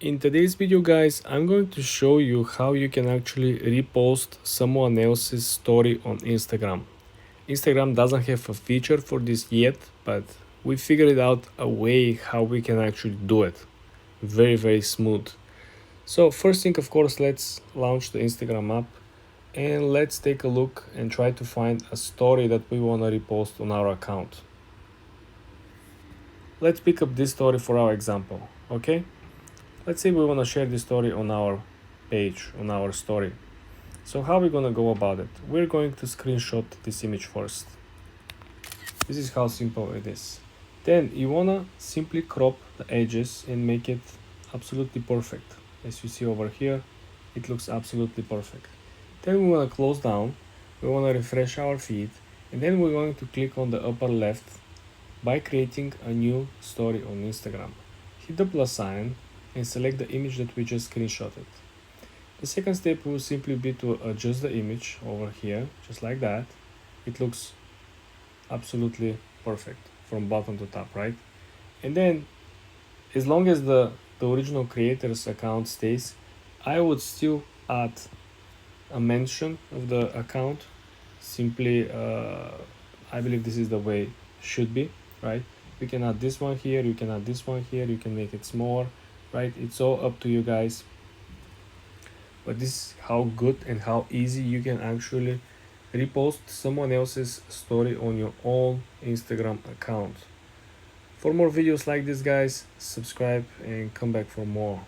In today's video, guys, I'm going to show you how you can actually repost someone else's story on Instagram. Instagram doesn't have a feature for this yet, but we figured out a way how we can actually do it. Very smooth. So first thing, of course, let's launch the Instagram app and let's take a look and try to find a story that we want to repost on our account. Let's pick up this story for our example, okay? Let's say we want to share this story on our page, on our story. So how are we going to go about it? We're going to screenshot this image first. This is how simple it is. Then you want to simply crop the edges and make it absolutely perfect. As you see over here, it looks absolutely perfect. Then we want to close down, we want to refresh our feed, and then we're going to click on the upper left by creating a new story on Instagram. Hit the plus sign and select the image that we just screenshotted. The second step will simply be to adjust the image over here, just like that. It looks absolutely perfect from bottom to top, right? And then, as long as the original creator's account stays, I would still add a mention of the account. Simply, I believe this is the way it should be, right? We can add this one here, you can add this one here, you can make it smaller, right? It's all up to you guys. But this is how good and how easy you can actually repost someone else's story on your own Instagram account. For more videos like this, guys, subscribe and come back for more.